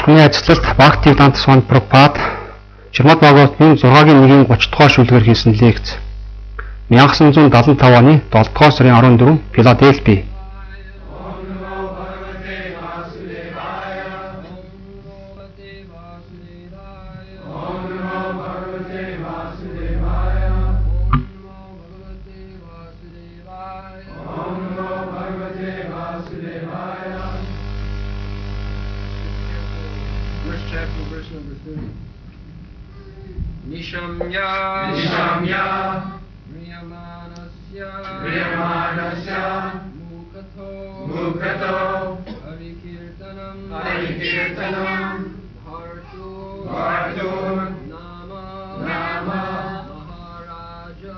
Бурхны ажлалт Бхактивиданта Свами Прабхупад Шримад Бхагаватын 6-гийн 1-ийн 30 дугаар шүлгээр хийсэн лекц 1975 оны 7 дугаар сарын 14 Филадельфи. Nishamya Riyamanasya Mukato Harikirtanam Bhartur Nama Maharaja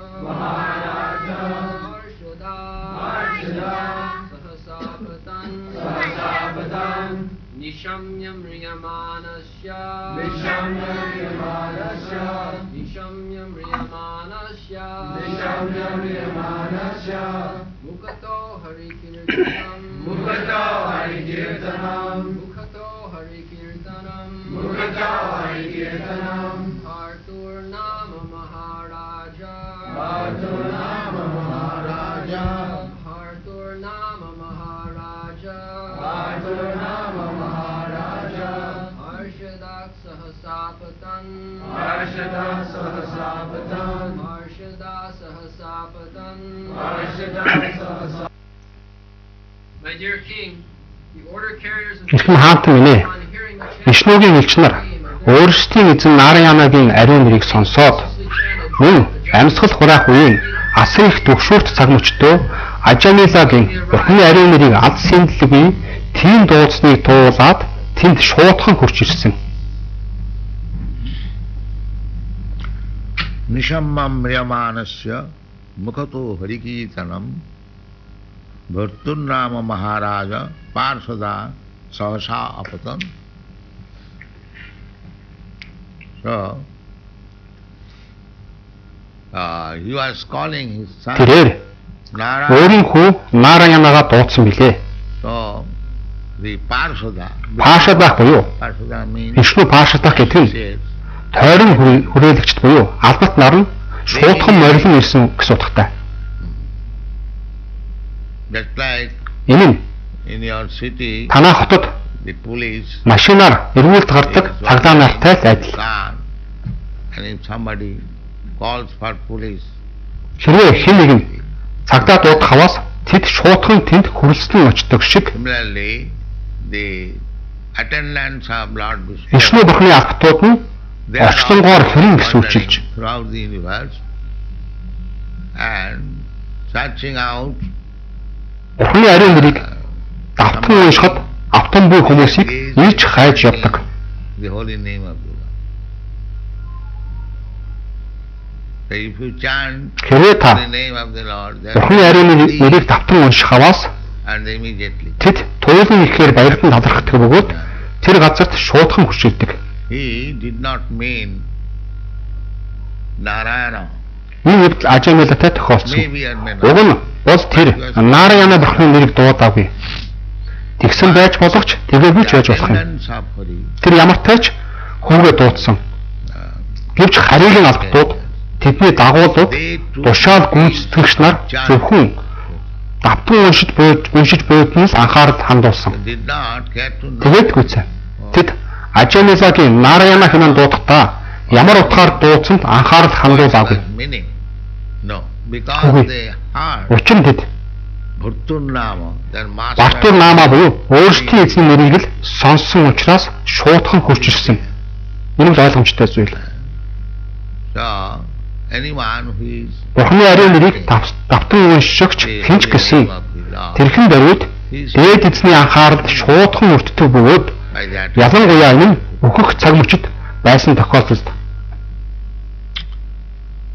Harshada Sahasapatan Nishamyam Riyamanasya Mukato Harikirtanam Hartur Nama Maharaja Harshadak Sahasapatan My dear king, the order carriers and Вишнугийн элч нар өөрсдийн эзэн Нараянагийн ариун нэрийг сонсоод мөн амьсгал хураах үеийн асар их төгшөөрт цаг мөчтөө Ажамилагийн Бурхны ариун нэрийг алд сэндлэгүй тийм дуудсныг туулаад тэнд шуудхан хурж ирсэн. Nishammam Riyamanasya Mukato Harikirtanam Bharturnama Maharaja Parsada Sahasa Apatan. So he was calling his son Нараянагаа дуудсан билээ. So the Parsada буюу means Вишну Паршада гэдэг нь тойрон хүрээлэгчд буюу албат нар нь шуудхан морилон ирсэн гэсэн утгатай. Just like Энэ in your city, танай хотод the police машинаар эргүүлд гардаг цагдаа нартай л адил. And if somebody calls for police, Хэрвээ хэн нэгэн цагдаа дуудах хаваас тэд шуудхан тэнд хүрэлцэн очдог шиг similarly, the attendants of Lord Vishnu, Вишну Бурхны албатууд нь they are орчлонгоор хэрэн wandering гисүүлжилж throughout the universe and searching out Бурхны ариун нэрийг давтан уншихад автан буй хүмүүсийг ийж хайж явдаг. the holy name of the Lord. So if you chant Хэрвээ та the name of the Lord, then Бурхны ариун нэрийг давтан унших хаваас and immediately тэд туйлын ихээр баяртан талархдаг бөгөөд тэр газарт шуудхан хурж ирдэг. he did not mean Narayana. Энэ үед Ажамилагтай тохиолдсон. Maybe or may Уг not. нь бол тэр Нараяна Бурхны нэрийг дуудаагүй. Тэгсэн байж болохч тэгээгүй ч байж болох юм. Attendants of Hari, Тэр ямар тач хүүгээ дуудсан. Гэвч харийн албатууд тэдний дагуулууд тушаал гүйцэтгэгч нар зөвхөн давтан уншиж буйд нь анхаарал хандуулсан. did not get to know Тэгээд гүцээ. Тэд Ажамилагийн Нараяна хэмээн дуудахтаа ямар утгаар дуудсанд анхаарал хандуулаагүй. meaning. No, because Okay. they heard Учир нь тэд Bharturnama, their Бартур master. наамаа буюу өөрсдийн эзний нэрийг л сонссон учраас шуудхан хурж ирсэн. Энэ л ойлгомжтой зүйл. So anyone who is Бурхны ариун нэрийг давтан уншигч хинч гэсэн тэрхэн даруйд дээд эзний анхаарал шуудхан өртдөг бөгөөд by that ялангуяа энэ нь өөхөх цаг мөчид байсан тохиолдолд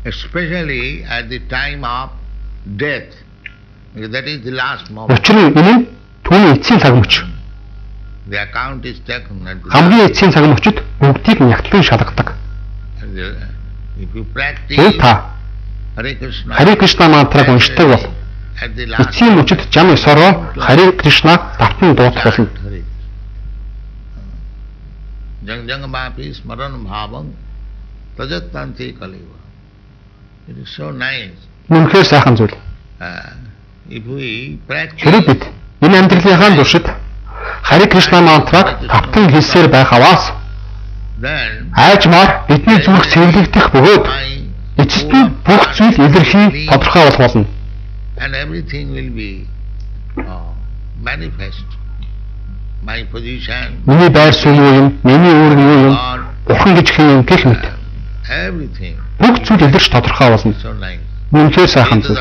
especially at the time of death. That is the last moment. учир нь энэ нь түүний эцсийн цаг мөч. The account is taken at the Хамгийн эцсийн цаг мөчид бүгдийг нягтлан шалгадаг. if you practice Тэгвэл та Hare Krishna, Хари Кришна мантраг уншдаг бол at the last эцсийн мөчид жам ёсороо Хари Кришна давтан дуудах болно. Jangjangamapi smaran bhavang tajattanti kaliva. It is so nice. Үнэхээр сайхан зүйл. If we practice Хэрэв бид энэ амьдралынхаа туршид Хари Кришна мантраг тавтан хэлсээр байхаваас then айжмаар бидний зүрх цэвэрлэгдэх бөгөөд my эцэст нь бүх зүйл илэрхий тодорхой болох болно. and everything will be manifest. My position, Миний байр суурь юу юм, миний үүрэг юу юм, бурхан гэж хэн юм гэх мэт everything бүх зүйл илэрч тодорхой болно. so nice. Үнэхээр сайхан зүйл.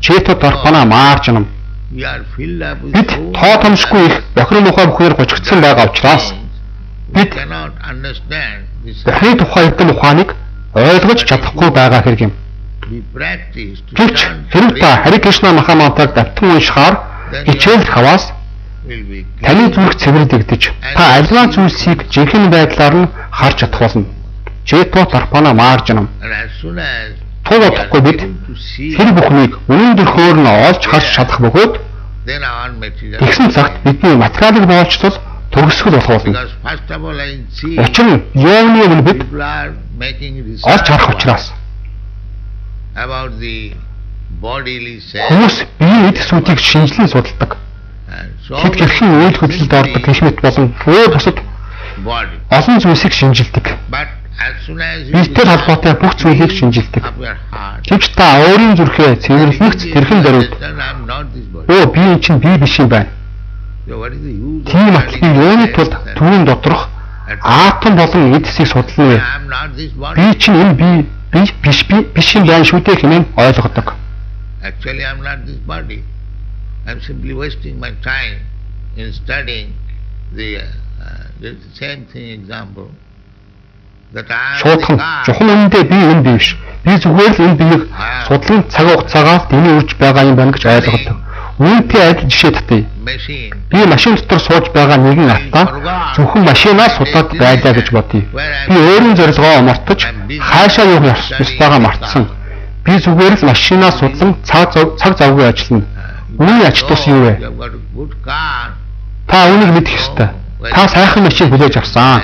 Чето дарпана маарчнам. We are filled up with Бид so тоо томшгүй их бохирын мухай бүхээр гочгдсан байгаа учраас we бид cannot understand this. Бурхны тухай эдгээр ухааныг ойлгож чадахгүй байгаа хэрэг юм. We practice to Гэвч chant хэрэг та Хари Кришна Махамантраг давтан уншихаар хичээл хаваас will be таны зүрх цэвэрлэгдэж та альва зүйлсийг жинхэнэ байдлаар нь харж чадах болно. Чето дарпана маарчнам. and as soon as Туу бодохгүй бид to see тэр бүхнийг үнэн төрхөөр нь олж харж чадах бөгөөд then our material тэгсэн цагт бидний материалын боолчлол төгсгөл болох болно. because first of all I see Учир нь явны өмнө бид people are making олж харах research учраас about the bodily self хүмүүс биеийн эд сүдийг шинжлэн судалдаг. and so Хэд хэрхэн үйл хөдлөлд ордог гэх мэт болон өөр бусад body. олон зүйлсийг шинжилдэг. But as soon as you Бэлтгэл холбоотой бүх зүйлийг шинжилдэг. up your heart, Гэвч та өөрийн зүрхээ цэвэрлэгч тэрхэн дөрөв. I'm not this body. Өө би эн чинь би биш юм байна. So what is the use of Тийм атны юуны тулд түүний доторх атом болон эдсийг судална вэ? I'm not this body. Би чинь энэ би биш юм байна шүү дээ хэмээн ойлгодог. Actually I'm not this body. I'm simply wasting my time in studying the same thing example. That I am the Шуудхан God. чухал үнэндээ би энэ биш. Би зүгээр л энэ биеийг судлан цаг хугацаагаар дэмий үрж байгаа юм байна гэж ойлгодог. Үүнтэй адил жишээ татъя. Machine. Би машин дотор сууж байгаа нэгэн алтаа зөвхөн машинаа судлаад байлаа гэж бодъё. Би өөрийн зорилгоо мартаж хаашаа явах ёстойгоо мартсан. Би зүгээр л машинаа судлан цаг завгүй ажиллана. Үүний ач тус юу вэ? You have got a good car. Та үүнийг мэдэх ёстой. Та сайхан машин хүлээж авсан.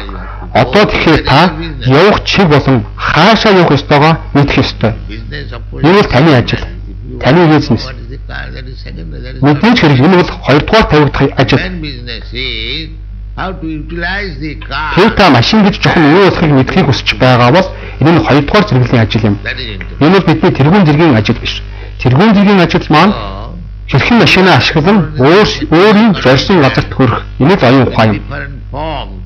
Одоо тэгэхээр та явах чиг болон хаашаа явах ёстойгоо мэдэх ёстой. Business of Энэ бол таны ажил. Таны бизнес. What is the car? That is secondary. That is Мэдээж хэрэг энэ бол хоёрдугаар тавигдах ажил. main business is how to utilize the car. Тэр та машин гэж жоохон юу болохыг мэдхийг хүсэж байгаа бол энэ нь хоёрдугаар зэрэглэлийн ажил юм. That is interesting. Энэ бол бидний тэргуун зэргийн ажил биш. Тэргуун зэргийн ажил маань хэрхэн машинаа ашиглан өөрийн зорьсон газарт хүрэх. Энэ л оюун ухаан юм. Different forms.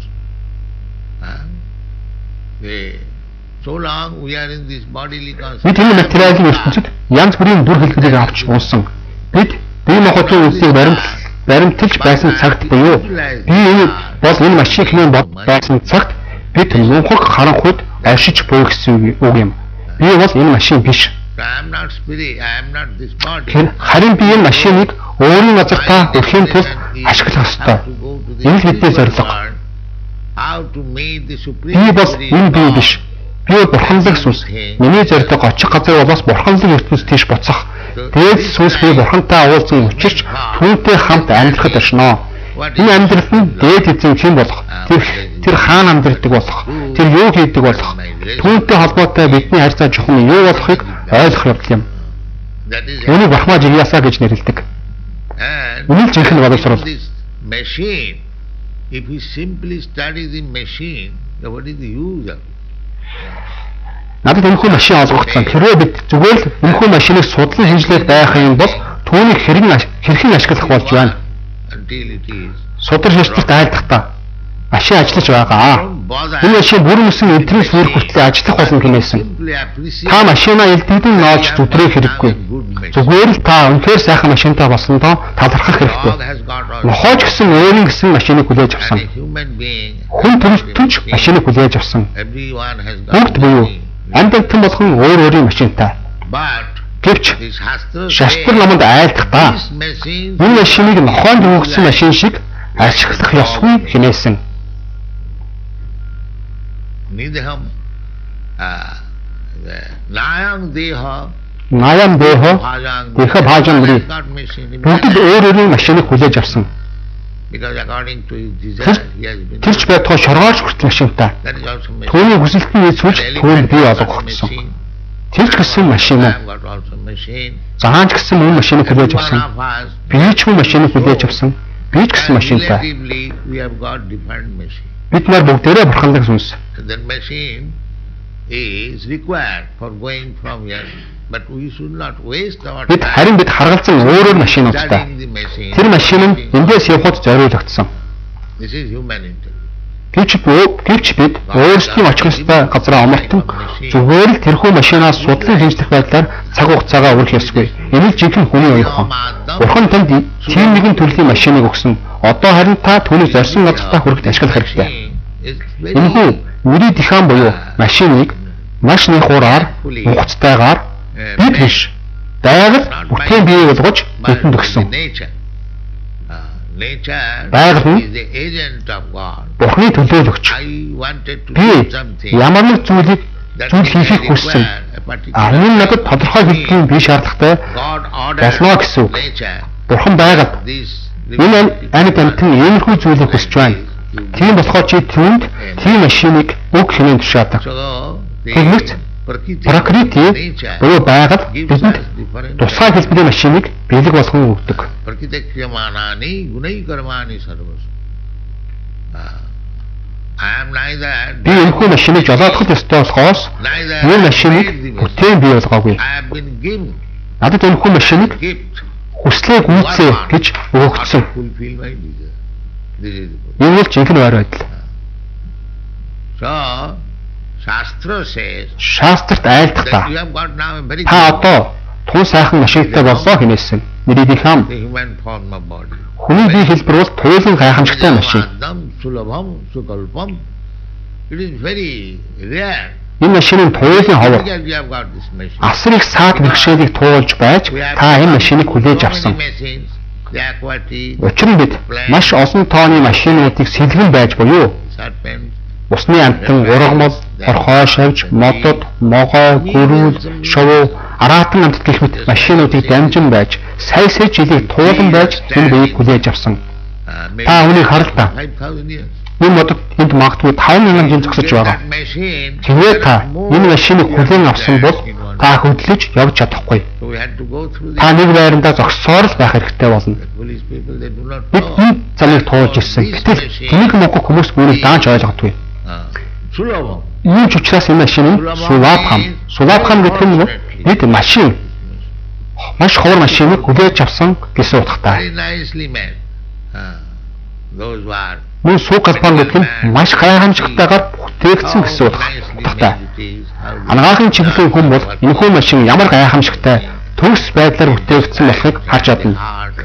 So long we are in this bodily Бид энэ материалын ертөнцид янз бүрийн дүр хэлбэрийг авч унсан. Бид бие махбодын үнсийг баримталж байсан цагт буюу би энэ бол энэ машин хэмээн байсан цагт бид мөнхөг харанхуйд оршиж буй гэсэн үг юм. Би бол энэ машин биш. I am not spirit, I am not this body. Харин би энэ машиныг өөрийн газартаа өрхийн тулд ашиглах ёстой. Энэ л бидний зорилго. How to meet the supreme. Би бол энэ би биш. Би бурханлаг сүнс. Миний зорилго очих газар болоос бурханлаг ертөнцид тийш буцах. Дээд сүнс би бурхантай уулзсан учирч түүнтэй хамт амьдрахад оршноо. Энэ амьдрал нь дээд эзэн хэн болох? Тэр хаана амьдардаг болох? Тэр юу хийдэг болох? Түүнтэй холбоотой бидний харьцаа чухам юу болохыг ойлгох явдал юм. Үүнийг Брахма Жигьяса гэж нэрлэдэг. Үнэн л жинхэнэ боловсрол. Machine. If we simply study the machine, then what is the use of it? Надад энэхүү машин олгогдсон. Хэрвээ бид зүгээр л энэхүү машиныг судлан шинжилээд байх юм бол түүнийг хэрхэн ашиглах болж байна? Until it is. Судар шилжилт айлдахдаа машин ажиллаж байгаа. Энэ машин бүрэн үсэн интернет хүрэх хүртэл ажиллах болно хэмээсэн. Та машинаа элдэгдэн ноолж зүтрээх хэрэггүй. Зүгээр л та үнэхээр сайхан машинтай болсондоо талархах хэрэгтэй. Нохойч гэсэн өөрийн гэсэн машиныг хүлээж авсан. Хүн төрөлтөж машиныг хүлээж авсан. Бүгд буюу амьдтан болгон өөр өөрийн машинтай. Гэвч шастар номонд айлдахдаа энэ машиныг нохойд өгсөн машин шиг ашиглах ёсгүй хэмээсэн. Nidham Nayam Deha Деха Баажан бүгд өөр өөрийн машиныг хүлээж авсан. Because according to his desire, he has been. Тэр ч байтугай шоргоож хүртэл машинтай. That is also machine. Түүний хүсэлтний эсвэлж түүнд бий болгогдсон. Machine. Тэр ч гэсэн машин I уу. have got also machine. Заан ч гэсэн мөн машиныг хүлээж One авсан. of us. Би ч мөн машиныг хүлээж авсан. Би ч гэсэн And машинтай. relatively, we have got different machine. Бид нар бүгдээрээ бурханлаг сүнс. That machine is required for going from here. But we should not waste our Бид харин бид харгалзан өөрөөр машин уудтай. studying the machine. Тэр машин нь эндээс явхад зориулагдсан. This is human intelligence. Гэвч бид өөрсдийн очих ёстой газраа омартан зүгээр л тэрхүү машинаас судлан хэмжих байдлаар цаг хугацаагаа өргөх ёсгүй. Энэ л жинхэнэ хүний оюухан. Бурхан танд тийм нэгэн төрлийн машиныг өгсөн. Одоо харин та түүний зорьсон газартаа хүрэхэд ашиглах хэрэгтэй. Энэхүү нүрийн дихан буюу машиныг маш их хураар, хугацтайгаар бид биш байгаль бүтээн бий болгож бидэнд өгсөн. Байгаль нь Бурханы төлөөлөгч. Би ямар нэг зүйл хийхийг хүссэн. Энэ надад тодорхой хэлбэрийн бие шаардлагатай болно гэсэн үг. Бурхан байгаль энэ амьд амьтан иймэрхүү зүйлийг хүсэж байна. Тийм болохоор чи түүнд тийм машиныг өг хэмээн тушаадаг. Тэгмэц Пракрити буюу байгаль бидэнд тусгай хэлбэрийн машиныг бэлэг болгон өгдөг. Би энэхүү машиныг жолоодох ёстой болохоос энэ машиныг бүтээн бий болгоогүй. Надад энэхүү машиныг хүслээ гүйцээ гэж өгөгдсөн. Энэ бол жинхэнэ ойр байдал. Шастрт айлдахдаа та одоо тун сайхан машинтай боллоо хэмээсэн. Нэрийг хам. Хүний бие хэлбэр бол туйлын гайхамшигтай машин. Энэ машинын туйлын ховор. Асар их саад бэрхшээлийг туулж байж та энэ машиныг хүлээж авсан. Учир нь бид маш олон тооны машинуудыг сэлгэн байж буюу усны амтан, ургамал, орхой шавж, модод, могой, гөрүүл, шовуу, араатан амт гэх мэт машинуудыг дамжин байж, сая жилийг туулан байж энэ биеийг хүлээж авсан. Та үүнийг харалтаа. Энэ модод энд магадгүй 5,000 жил зогсож байгаа. Тэгвэл та энэ машиныг хүлээн авсан бол та хөдлөж явж чадахгүй. Та нэг байрандаа зогссоор л байх хэрэгтэй болно. Бид энэ замыг туулж ирсэн. Гэтэл тэнэг монгол хүмүүс үүнийг даанч ойлгодгүй. Ийм ч учраас энэ машин Сулабхан гэдэг нь бид машин маш ховор машиныг хүлээж авсан гэсэн утгатай. Мөн Сулабхан гэдэг нь маш гайхамшигтайгаар бүтээгдсэн гэсэн утгатай. Анагаахын чиглэлийн хүн бол энэхүү машин ямар гайхамшигтай төгс байдлаар бүтээгдсэн болохыг харж чадна.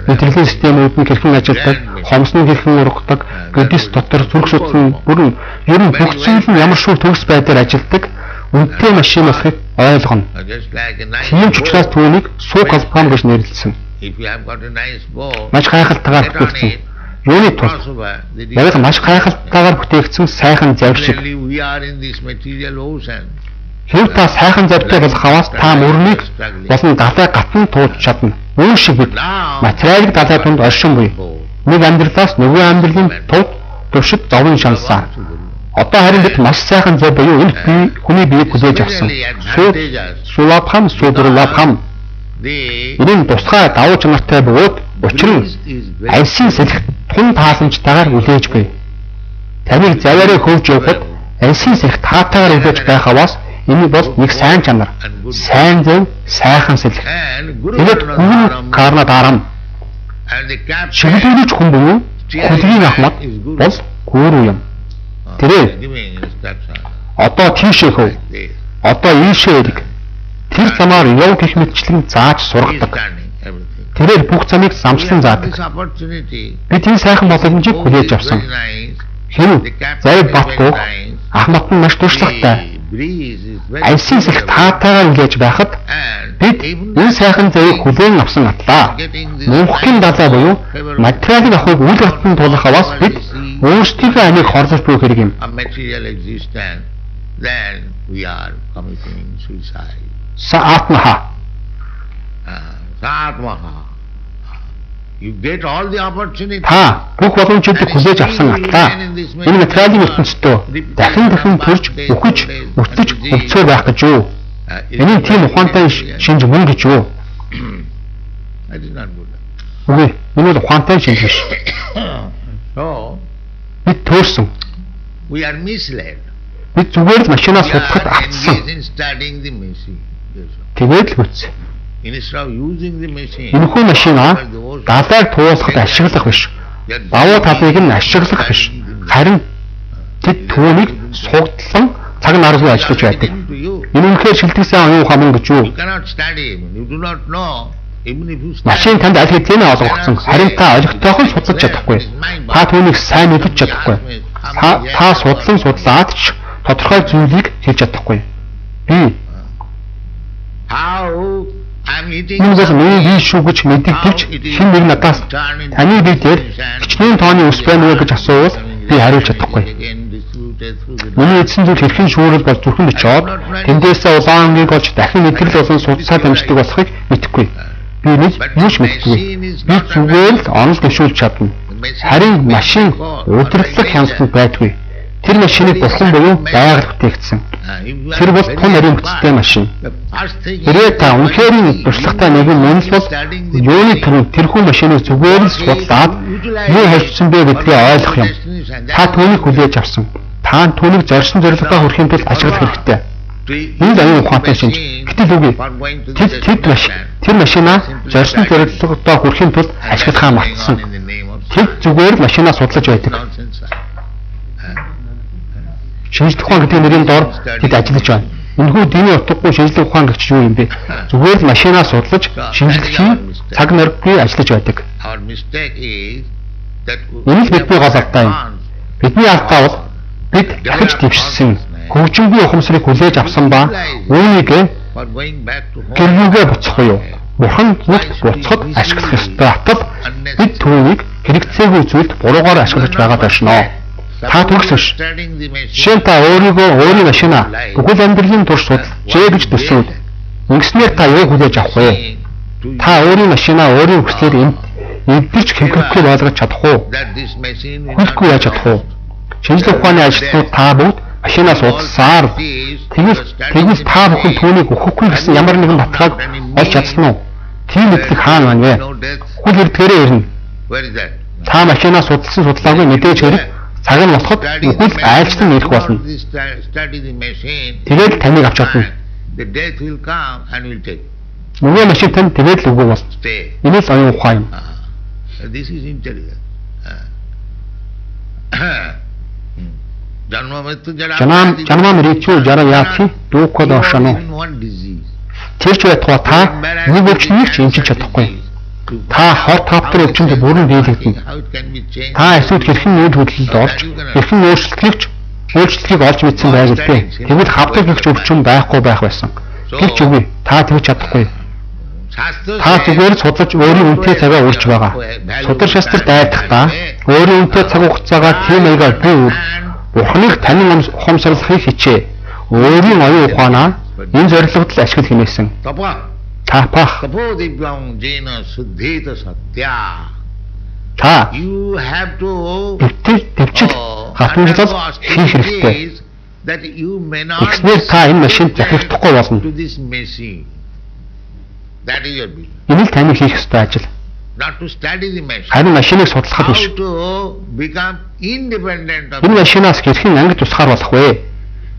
Мэдрэлийн системүүд нь хэрхэн ажилладаг, хомс нь хэрхэн ургадаг, гэдис дотор зүрх судал нь бүрэн ер нь бүх зүйл нь ямар шүүх төгс байдлаар ажилладаг, үнэтэй машин болохыг ойлгоно. Тийм ч учраас түүнийг Сулабхан гэж нэрлэсэн. Маш гайхалтайгаар бүтээгдсэн. Юуны тулд яг маш гайхалтайгаар бүтээгдсэн сайхан завь шиг. Хэрэв та сайхан завьтай болох хаваас та мөрнийг болон далай гатан туулж чадна. Үүн шиг бид материалыг далай тунд оршин буй. Нэг амьдралаас нөгөө амьдралын тулд туршид зовын шаналсан. Одоо харин бид маш сайхан завь буюу энэ бие хүний биеийг хүлээж авсан. Сулабхан. Энэ тусгай давуу чанартай бөгөөд учир нь альсын сэлэх тун тааламжтайгаар үлээж буй. Таныг заваараа хөвж явахад альсын сэлэх таатайгаар үлээж байхаваас энэ бол нэг сайн чанар. Сайн зөв, сайхан сэлэх. Тэгээд гүн карна дарам. Шиглүүлж хүн буюу хүлгийн ахмад бол гүүрүү юм. Тэрээр одоо тийшээ хөв. Одоо ийшээ ирэг. Тэр замаар яв гэх мэтчлэн зааж сургадаг. Тэрээр бүх замыг замчлан заадаг. Бид энэ сайхан боломжийг хүлээж авсан. Хэрэв зарим бат ахмад нь маш туршлагатай. Альсын сэлэх таатайгаар үлээж байхад бид энэ сайхан завийг хүлээн авсан атлаа. Мөнхийн далай буюу материалын ахуйг үйл явдлын тулах аваас бид өөрсдийнхөө амийг хорлож буй хэрэг юм. Саатмаха. You get all the opportunity. Та бүх боломжуудыг хүлээж авсан атлаа. Энэ материалын ертөнцийн дахин төрж, үхэж, өтлөж, хөгцөөр байх гэж юу? Энэ тийм ухаантай шинж мөн гэж юу? That is not good. Үгүй, энэ ухаантай шинж биш. So, Бид төөрсөн. we are misled. Бид зүгээр л машинаа We are судлахад автсан. engaged in studying the machine. Тэгээд л хүч. Instead of using the machine, Энэхүү машинаа далайг туулахад ашиглах биш. Давуу талыг нь ашиглах биш. Харин тэд түүнийг сугдлан цаг наргүй ажиллаж байдаг. Энэ үнэхээр шилдэгсэн оюун ухаан мөн гэж юу? you cannot study. You do not know. Even if you study, Машин танд аль хэдийн олгогдсон. Харин та олигтойхон судлаж чадахгүй. Та түүнийг сайн мэдэж чадахгүй. Та судлаад ч тодорхой зүйлийг хэлж чадахгүй. Би how I'm eating энэ бол something, миний бие шүү гэж мэдэгдэж хэн нэг надаас таны бие дээр хичнээн тооны ус байна уу гэж асуувал би хариулж чадахгүй. Миний эзэн зүйл хэрхэн шүүрэл бол зүрхэнд очоод тэндээсээ улааныг олж дахин мэдрэл болон судалсаад амждаг болохыг мэдэхгүй. Би нэг юу ч мэдгүй. Би зүгээр л онол дэвшүүлж чадна. Харин машин удирдлах хяналтанд байдгүй. Тэр машиныг бурхан буюу байгаль бүтээгдсэн. Тэр бол тун ариун хүчтэй машин. Хэрвээ та үнэхээр туршлагатай нэгэн мөн бол юуны төрөв тэрхүү машиныг зүгээр л судлаад юу хэлсэн бэ гэдгийг ойлгох юм. Та түүнийг хүлээж авсан. Та түүнийг зорьсон зорилгоо хүрэхин тулд ашиглах хэрэгтэй. Энэ аюун ухаантай шинж. Гэтэл үгүй. Тэр машинаа зорьсон зорилгоо хүрэхин тулд ашиглахаа мартсан. Тэд зүгээр л машинаа судлаж байдаг. Шинжлэх ухаан гэдэг нэрийн дор тэд ажиллаж байна. Энэхүү дины утгагүй шинжлэх ухаан гэж юу юм бэ? Зүгээр л машинаа судлаж, шинжлэхийн цаг наргүй ажиллаж байдаг. Энэ л бидний гол алдаа юм. Бидний алдаа бол бид дахиж дэвшсэн, хөгжингүй ухамсарыг хүлээж авсан ба үүнийг гэрүүгээ буцах юу? Бурхан нүгт буцахад ашиглах ёстой. Атал бид түүнийг хэрэгцээгүй зүйлд буруугаар ашиглаж байгаа дашноо. Та төгсөш. Жишээ нь та өөрийн машинаа бүхэл амьдралын турш судлажээ гэж төсөв. Ингэснээр та юу хүлээж авах вэ? Та өөрийн машинаа өөрийн хүслээр эвдэрч хэвхэвгүй болгож чадах уу? Хүлгүй яаж чадах уу? Шинжлэх ухааны ажилтнууд та бүгд машинаа судалсаар тэгвэл та бүхэн түүнийг өгөхгүй гэсэн ямар нэгэн баталгааг олж чадсан уу? Тийм мэдлэг хаана байна вэ? Хүл эрдгээрээ ирнэ. Та машинаа судалсан судалгаагүй мэдээж хэрэг цаг нь болоход үхэл айлчлан ирэх болно. Тэгээд таныг авч чадна. Нөгөө машин тань тэгээд л үгүй бол. Энэ л оюун ухаан юм. Жанма мэричүү жара яати дүүкод ошоно. Тэрч байтугай та нэг өвчнийг ч эмчилж чадахгүй. Та хот тавтар өвчмөд бүрэн биелэгдэнэ. Та эсвэл хэрхэн нүүр хөдлөлд орж, хэрхэн өөрчлөлтийг олж мэдсэн байг л дээ. Тэгвэл хавдаг гихч өвчм байхгүй байх байсан. Гэвч үгүй, та тэгж чадахгүй. Та зүгээр судлаж өөрийн үнэтэй цагаа урьж байгаа. Судар шастрт дайдахдаа өөрийн үнэтэй цаг хугацаагаа тийм маягаар бий үр. Бурханыг танин ухамсарлахыг хичээ. Өөрийн оюун ухаанаа энэ зорилгод л ашиглах хэмээсэн. Тапах. Та төвчл хатуужлал хийх хэрэгтэй. Тэгснээр та энэ машинд захирахгүй болно. Энэ л таны хийх ёстой ажил. Харин машиныг судлахад биш. Энэ машинаас хэрхэн ангид тусгаар болох вэ?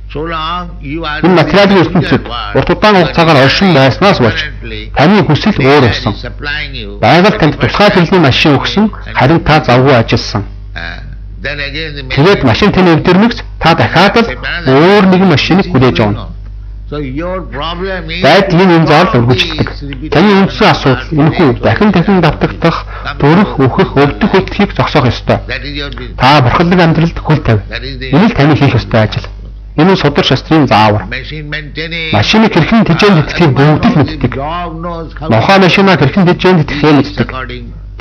Энэ материалын ертөнцид урт удаан хугацаагаар оршин байснаас болж таны хүсэл өөр болсон. Байгаль танд тусгай төлөвний машин өгсөн, харин та завгүй ажилласан. Тэгээд машин таны өвдөрмөгс та дахиад л өөр нэгэн машиныг хүлээж авна. Байдлын энэ заал өргөжлөдөг. Таны үндсэн асуудал энэхүү дахин давтагдах, дөрөх, өөхөх, өвдөх хөдөлгөөнийг зогсоох ёстой. Та бурханлаг амьдралд хөл тавь. Энэ л таны хийх ёстой ажил. Энэ судар шастрын заавар. Машиныг хэрхэн тэжээнд итгэхийг бүгд л мэддэг. Нохоо машинаа хэрхэн тэжээнд итгэхээ мэддэг.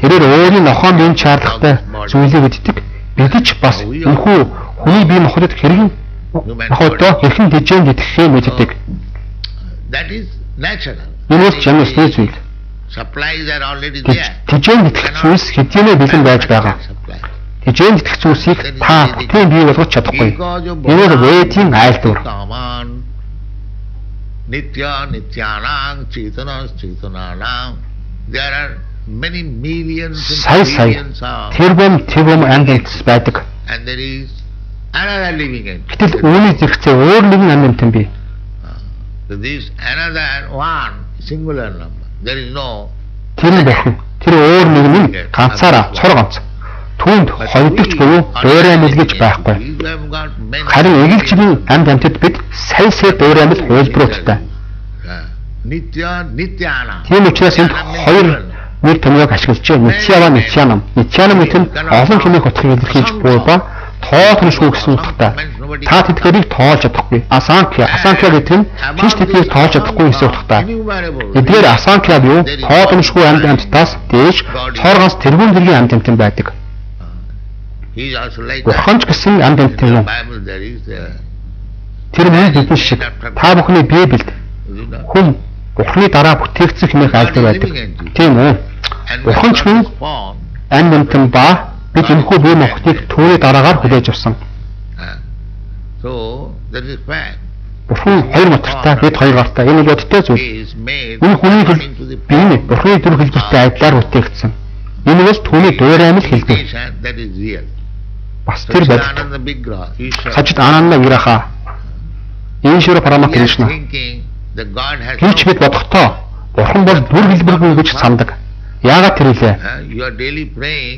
Тэрээр өөрийн нохоо биеийн шаардлагатай зүйлийг мэддэг. Бид ч бас энэхүү хүний бие махбодод хэрхэн тэжээнд итгэхээ мэддэг. Энэ бол чамсны зүйл. supplies are already there. Тэжээнд итгэх зүйлс хэдийнэ бэлэн байж байгаа. Supply. Тэжээнд итгэх зүйлсийг та бүхэн бий болгож чадахгүй. Энэ вэдийн айлтгуур. Nitya Nityanang Chaitana Chaitananang. There are many millions and millions of, тэрбум амьтс байдаг. and there is another living entity. Гэтэл үүний зэрэгцээ өөр нэгэн амьтан бий. So this another one singular number. There is no. Тэр нь бурхан. Тэр өөр нэг нь ганцаараа цор ганц. Түүнд хоёрдогч буюу өөр амьд гэж байхгүй. Харин эгэлжийн амьтад бид сая өөр амьд хувилбаруудтай. Nityana. Тийм учраас энд хоёр нэр томьёог ашиглаж Нитява Нитянам. Нитянам гэдэг нь олон хүнийг утгыг илэрхийлж буй ба тоотношгүй гэсэн утгатай. Та тэдгэрийг тоолж чадахгүй. Асанкя гэдэг нь тийш тэдгийг тоолж чадахгүй гэсэн утгатай. Эдгээр асанкя буюу тоотношгүй амьтдаас дээш цорганс тэргүүн зэргийн амьтан байдаг. Бурханч гэсэн амьтан юм. Тэр нь бидний шиг та бүхний Библиэд хүн Бурханы дараа бүтээгдсэн хэмээх айлтар байдаг. Тийм үү? Бурханч хүн амьтан ба бид энэхүү бие махбодыг түүний дараагаар хүлээж авсан. So that is fact. Бурхан хоёр матартай, бид хоёр гартай. Энэ бол бодтой зүйл. Энэ хүний бие Бурханы дүр хэлбэртэй айдлаар бүтээгдсэн. Энэ бол түүний дуур амьд хэлбэр. That is real. Бас тэр бодит. Ananda Vigraha. Сажид Ананда Вираха. Ийшвара Парама Кришна. Хич бид бодохдоо Бурхан бол дүр хэлбэргүй гэж сандаг. Яагаад тэр үлээ?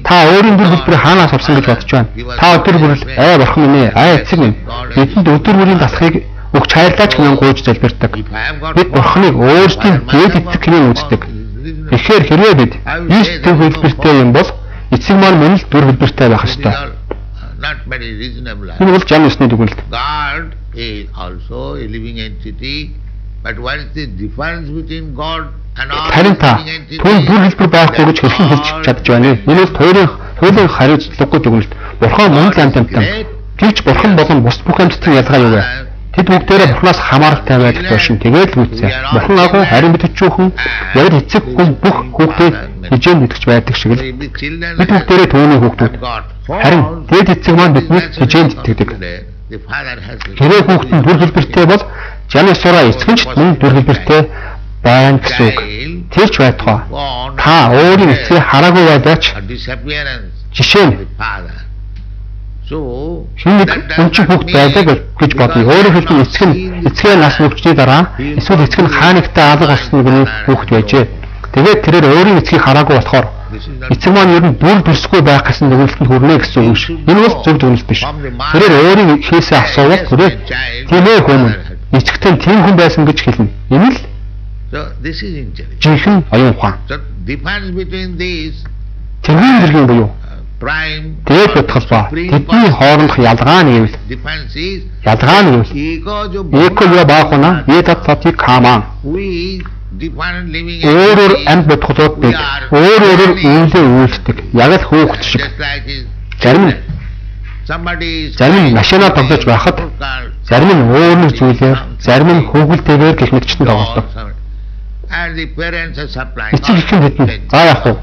Та өөрийн дүр хэлбэрийг хаанаас авсан гэж бодож байна? Та өдөр бүрэл Бурхан минь эцэг минь бидэнд өдөр бүрийн дасахыг өгч хайрлаач гэнэ гуйж залбирдаг. Бид Бурханыг өөрсдийн дээд эцэг гэнэ үздэг. Тэгэхээр хэрвээ бид ийш дүр хэлбэртэй юм бол эцэг маань минь л дүр хэлбэртэй байх ёстой. Энэ бол жан ёсны дүгнэлт. God is also a living entity, but what is the difference between God and all Харин та living entities? түүний дүр хэлбэр байхгүй гэж хэлсэн хэлж чадж байна. Энэ бол хоёрын хариуцлагагүй дүгнэлт. Бурхан мөн л амьтан. Гэвч Бурхан болон бус бүх амьтдын ялгаа юу вэ? Тэд бүгдээрээ Бурханаас хамааралтай байдаг тушин тэгээд л үүсэ. Бурхан агуу харин бид өчүүхэн яг эцэг хүн бүх хүүхдүүд хижээнд итгэж байдаг шиг л бид бүгдээрээ түүний хүүхдүүд. Харин дээд эцэг маань биднээс хижээнд итгэдэг. Хэрэг хүүхдийн дүр хэлбэртэй бол Жаны сураа эцэг нь ч мөн дүр хэлбэртэй байна гэсэн үг. Тэр ч байтугай. Та өөрийн эцгийг хараагүй байдаач жишээ нь Шинийг өнчин хүүхд байдаг гэж бодъё. Өөрөөр хэлбэл эцгээ нас өвчний дараа эсвэл эцэг нь хаанигтай алга болсон гэнэ хүүхд байжээ. Тэгээд тэрээр өөрийн эцгийг хараагүй болохоор эцэг маань ер нь дүр төрсгүй байх гэсэн дүгнэлтэнд хүрнэ гэсэн үг ш. Энэ бол зөв дүгнэлт биш. Тэрээр өөрийн хийсээ асуувал түрээ тийм ээ хүн эцэгтэй тийм хүн байсан гэж хэлнэ. Энэ л жинхэнэ оюун ухаан. Тэргийн зэргийн буюу тэгээд бодголбоо тэдний хоорондох ялгаа нь гэвэл эко баахуна эдатсати каман өөрөөр амьд бодголууд бид өөрөөр үйлдэл үйлддэг яг л хөөхт шиг зарим машина тоглож байхад зарим нь өөр нэг зүйлээр зарим нь хөөгөлтэйгээр гэх мэтчтэн тоглодог. Эцэг их юм хэдэн за яах вэ?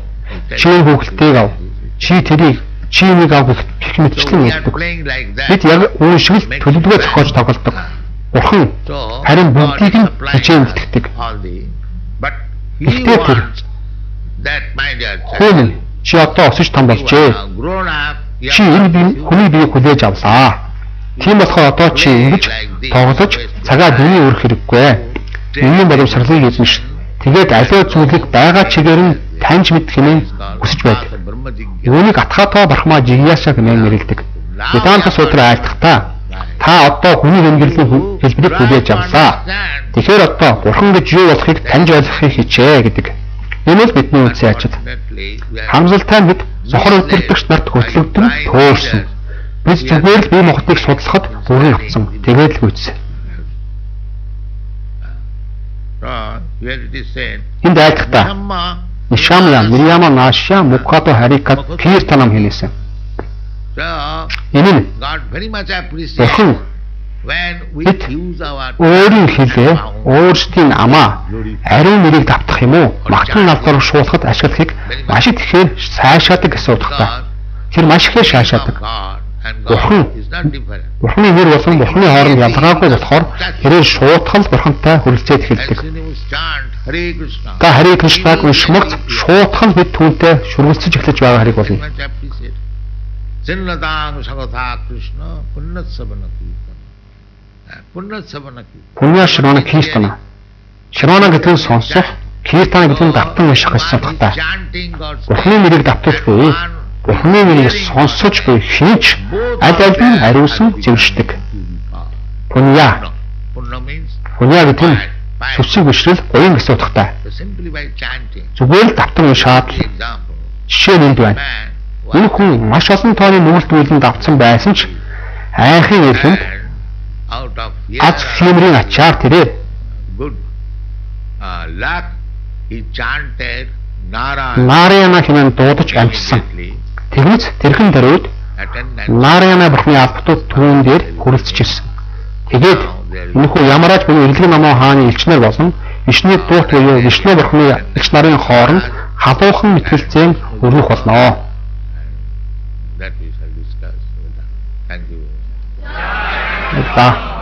Чи хөөгөлтэйг ав. Чи тэрийг нэг ав гэх мэтчлэн ярьдаг. Бид яг өөр шиг л төлөвлөгөө зохиож тоглодог. Бурхан харин бүгдийг нь хичээн итгэдэг. Гэхдээ тэр хүн чи одоо өсөж том болжээ. Чи энэ хүний биеийг хүлээж авлаа. Тийм болохоор одоо чи ингэж тоглож цагаа биений өрөх хэрэггүй. Энэ боловсролыг эзэн ш. Тэгээд аливаа зүйлийг байгаа чигээр нь таньж мэд хэмээн хүсэж байдаг. Үүнийг атхатаа бархмаа жигяаса хэмээн нэрлэдэг. Веданта сутраа айлтгатаа та одоо хүний хэмжээлийн хэлбэрийг хүлээж авлаа. Тэгэхээр одоо бурхан гэж юу болохыг таньж ойлгохыг хичээ гэдэг. Энэ бол бидний үндсэн ачид. Хамзалтай бид сохор өдөртөгч нарт хөтлөгдөн төөрсөн. Бид зүгээр л бие махбодыг судлахад бүрэн авсан. Тэгээд л гүйцсэн. Энд айлтгатаа Нишамя, Мирьяма, Наша, Мукхато, Харикат, Киртанам хэлсэн. Энэ нь Бурхан Бид өөрийн хэлээ, өөрсдийн амаа, ариун нэрийг давтах юм уу? Магтан навдар шуулахад ашиглахыг маш их ихээр сайшаадаг гэсэн утгатай. Тэр маш ихээр шаашаадаг. Бурхны нэр болон Бурхны хооронд ялгаагүй болохоор тэрээр шуудхан Бурхантай хүрэлцээд эхэлдэг. Та Харе Кришнаг уншмагц шуудхан бид түүнтэй шүргэлцэж эхлэж байгаа харийг болно. Пунья Шравана Киртана. Шравана гэдэг нь сонсох, Киртана гэдэг нь давтан унших гэсэн утгатай. Бурхны нэрийг давтуулгүй, Бурхны нэрийг сонсож буй хинч аль аль нь ариусан зэвшдэг. Пунья гэдэг нь сүсэг бишрэл буян гэсэн утгатай. Зүгээр л давтан уншаад жишээ нэнд байна. Энэ хүн маш олон тооны нүгэлт үйлэнд давтсан байсан ч айхын ирэнд аз хэмрийн ачаар тэрээр Нараяна хэмээн дуудаж амжсан. Тэгмэц тэрхэн даруйд Нараяна бурхны албатууд түүн дээр хүрэлцэж ирсэн. Тэгээд энэхүү ямараач буюу Эрлэг намаа хааны элчнэр болон Вишны дуут буюу Вишны бурхны элч нарын хооронд халуухан мэтгэлцээн өргөх болно. Thank you.